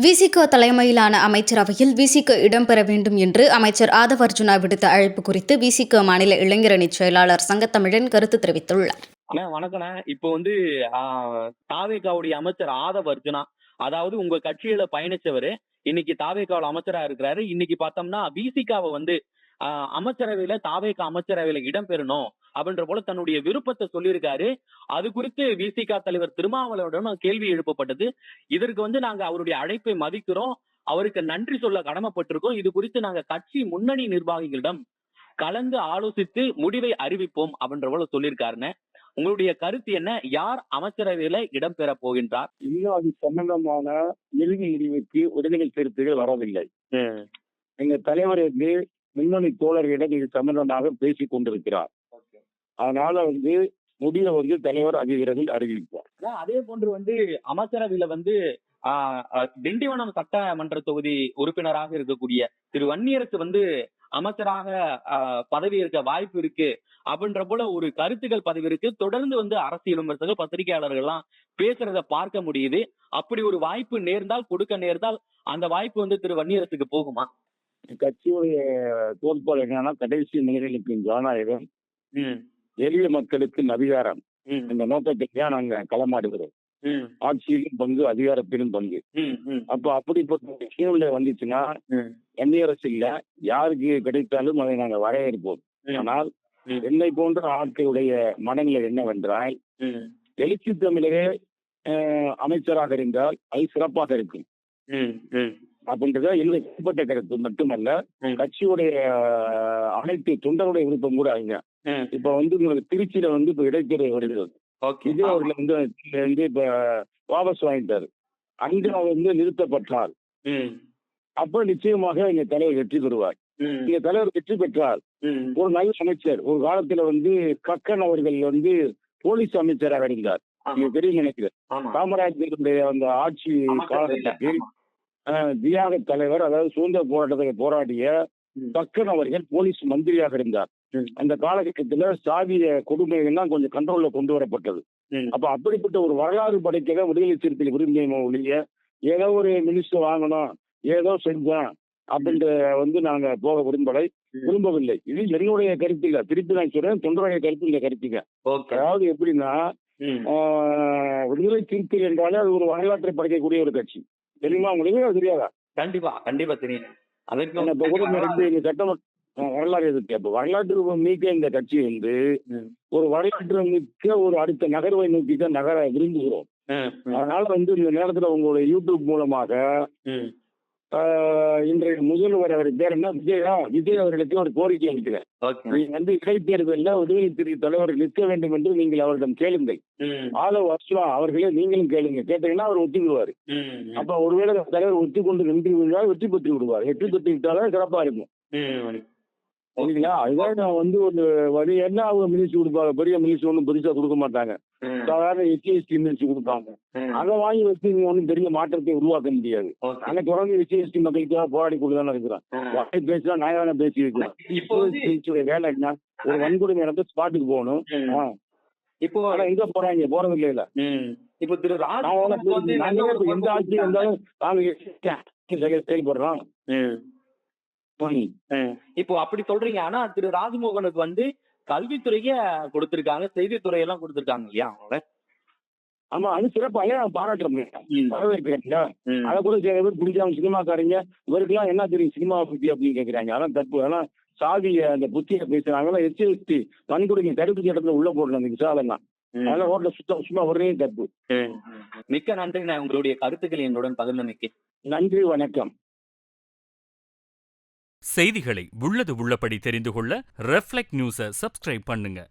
விசிக தலைமையிலான அமைச்சரவையில் விசிக இடம்பெற வேண்டும் என்று அமைச்சர் ஆதவ் அர்ஜுனா விடுத்த அழைப்பு குறித்து விசிக மாநில இளைஞரணி செயலாளர் சங்கத்தமிழன் கருத்து தெரிவித்துள்ளார். வணக்கண்ணே. இப்போ வந்து தாவேகாவுடைய அமைச்சர் ஆதவ் அர்ஜுனா, அதாவது உங்க கட்சியில பயணிச்சவரு, இன்னைக்கு தாவேகாவுல அமைச்சரா இருக்கிறாரு. இன்னைக்கு பார்த்தோம்னா விசிகாவ வந்து அமைச்சரவையில தாவேகா அமைச்சரவையில இடம்பெறணும் அப்படின்ற போல தன்னுடைய விருப்பத்தை சொல்லியிருக்காரு. அது குறித்து விசிக தலைவர் திருமாவளவனிடம் கேள்வி எழுப்பப்பட்டது. இதற்கு வந்து நாங்க அவருடைய அழைப்பை மதிக்கிறோம். அவருக்கு நன்றி சொல்ல கடமைப்பட்டிருக்கோம். இது குறித்து நாங்க கட்சி முன்னணி நிர்வாகிகளிடம் கலந்து ஆலோசித்து முடிவை அறிவிப்போம் அப்படின்ற போல சொல்லியிருக்காருன்னு. உங்களுடைய கருத்து என்ன? யார் அமைச்சரவையில இடம்பெற போகின்றார்? இன்னும் அது சம்பந்தமான இறுதி முடிவுக்கு உடனடி கருத்துகள் வரவில்லை. எங்க தலைவர் வந்து முன்னணி தோழர்களிடம் இது சம்பந்தமாக பேசிக் கொண்டிருக்கிறார். அதனால வந்து முடிவை வந்து தலைவர் அதிவிரைவில் அறிவிப்பார். அதே போன்று வந்து அமைச்சரவையில வந்து திண்டிவனம் சட்டமன்ற தொகுதி உறுப்பினராக இருக்கக்கூடிய திரு வன்னியரசு வந்து அமைச்சராக பதவி இருக்க வாய்ப்பு இருக்கு அப்படின்ற போல ஒரு கருத்துக்கள் பதவி இருக்கு. தொடர்ந்து வந்து அரசியல் விமர்சகர்கள், பத்திரிகையாளர்கள் எல்லாம் பேசுறத பார்க்க முடியுது. அப்படி ஒரு வாய்ப்பு நேர்ந்தால், கொடுக்க நேர்ந்தால் அந்த வாய்ப்பு வந்து திரு வன்னியரசுக்கு போகுமா? கட்சியுடைய கோட்பாடு என்னன்னா, கடைசி நிலைகளுக்கு ஜனநாயகம், எளிய மக்களுக்கு அதிகாரம், இந்த நோக்கத்துக்கு தான் நாங்க களமாடுகிறோம். ஆட்சியிலும் பங்கு, அதிகாரத்திலும் பங்கு. அப்ப அப்படிப்பட்ட சூழ்நிலை வந்துச்சுன்னா வன்னியரசு இல்ல, யாருக்கு கிடைத்தாலும் அதை நாங்க வரவேற்போம். ஆனால் என்னை போன்ற ஆட்களுடைய மனநிலை என்னவென்றால், எழுச்சி தமிழரே அமைச்சராக இருந்தால் அது சிறப்பாக இருக்கும் அப்படின்றத எழுதப்பட்ட கருத்து மட்டுமல்ல, கட்சியுடைய அனைத்து தொண்டருடைய விருப்பம் கூட அவங்க. இப்ப வந்து திருச்சியில வந்து இப்ப இடைத்தேர்தல் வருகிறது. விஜய் அவர்கள் வந்து இப்ப வாபஸ் வாங்கிட்டாரு. அங்க வந்து நிறுத்தப்பட்டார். அப்ப நிச்சயமாக எங்க தலைவர் வெற்றி பெறுவார். எங்க தலைவர் வெற்றி பெற்றார், ஒரு நல்ல அமைச்சர். ஒரு காலத்துல வந்து கக்கன் அவர்கள் வந்து போலீஸ் அமைச்சராக இருந்தார். நீங்க தெரியும் நினைக்கிறேன். காமராஜருடைய அந்த ஆட்சி காலகட்டத்தில் தியாக தலைவர், அதாவது சுதந்திர போராட்டத்தை போராடிய கக்கன் அவர்கள் போலீஸ் மந்திரியாக இருந்தார். அந்த காலகட்டத்துல சாதிய கொடுமைகள்லாம் கொஞ்சம் கண்ட்ரோல்ல கொண்டு வரப்பட்டது. அப்ப அப்படிப்பட்ட ஒரு வரலாறு படைக்க விடுதலை சிறுத்தைகள் விரும்பிய ஒழிய ஏதோ ஒரு மினிஸ்டர் வாங்கணும், ஏதோ செஞ்சோம் அப்படின்ற வந்து நாங்க போக விரும்பவில்லை. இது என்னுடைய கருத்து இல்ல. திருப்பி நான் சொல்றேன், தொண்டருடைய கருத்து இந்த கருத்துங்க. அதாவது எப்படின்னா, விடுதலை சிறுத்தைகள் என்றாலே அது ஒரு வரலாற்றை படைக்கக்கூடிய ஒரு கட்சி. தெரியுமா உங்களுக்கு? தெரியாதா? கண்டிப்பா கண்டிப்பா தெரியும். சட்டமன்ற வரலாறு இருக்கு. அப்ப வரலாற்று மிக்க இந்த கட்சி வந்து ஒரு வரலாற்று மிக்க ஒரு அடுத்த நகர்வை நோக்கி தான் நகர விரும்புகிறோம். அதனால வந்து இந்த நேரத்துல உங்களுடைய யூடியூப் மூலமாக இன்றைய முதல்வர் அவர் பேர் என்ன, விஜய் அவர்களுக்கு ஒரு கோரிக்கை அளிக்கிறேன். நீங்க வந்து இடைத்தேர்தலில் விடுதலை சிறுத்தை தலைவர் நிற்க வேண்டும் என்று நீங்கள் அவரிடம் கேளுங்கள். ஆதவ் அர்ஜுனா அவர்களே நீங்களும் கேளுங்க. கேட்டீங்கன்னா அவர் ஒத்துக்குவாரு. அப்ப ஒருவேளை தலைவர் ஒத்துக்கொண்டு நின்று விட்டால் வெற்றி பெற்று விடுவார். வெற்றி பெற்று விட்டாலும் சிறப்பா இருக்கும். சரிங்களா? அதுதான் நான் வந்து ஒரு வழி. என்ன அவங்க மினிஸ்டர் கொடுப்பாங்க, பெரிய மினிஸ்டர் ஒன்றும் பெருசா கொடுக்க மாட்டாங்க. சாதாரண எஸ்சி மினிஸ்டர் கொடுப்பாங்க. அதை வாங்கி வச்சு நீங்க ஒன்றும் பெரிய மாற்றத்தை உருவாக்க முடியாது. ஆனா தொடர்ந்து எஸ்சி மக்களுக்காக போராடி கொடுத்தானே இருக்கிறான். வாய் பேசினா நாயாதான பேசி வைக்கலாம். இப்போ வேலை என்ன, ஒரு வன்கொடுமை நடந்து ஸ்பாட்டுக்கு போகணும். இப்போ எங்க போறாங்க? போறதில்லை இல்ல. இப்போ திரு எந்த ஆட்சி வந்தாலும் நாங்க செயல்படுறோம். இப்போ அப்படி சொல்றீங்க. ஆனா திரு ராஜ்மோகனுக்கு வந்து கல்வித்துறைய கொடுத்திருக்காங்க, செய்தித்துறை எல்லாம் கொடுத்திருக்காங்க இல்லையா அவங்கள? ஆமா, அது சிறப்பா பாராட்டுறோம். அதை கூட சில பேர் பிடிக்காம சினிமாக்காரங்க இவருக்கெல்லாம் என்ன தெரியும் சினிமா பத்தி அப்படின்னு கேட்கிறாங்க. அதான் தப்பு. ஆனா சாதிய அந்த புத்தியை பேசுறாங்க. எஸ்சி வன்கொடுமை தடுப்பு சட்டத்துல உள்ள போடணும் அந்த விசாலெல்லாம். அதெல்லாம் ரோட்ல சும்மா ஒரே தப்பு. மிக்க நன்றி. உங்களுடைய கருத்துக்கள் என்னுடன் பகிர்ந்தமைக்கு நன்றி, வணக்கம். செய்திகளை உள்ளது உள்ளபடி தெரிந்து கொள்ள ரெஃப்ளெக்ட் நியூஸை சப்ஸ்கிரைப் பண்ணுங்க.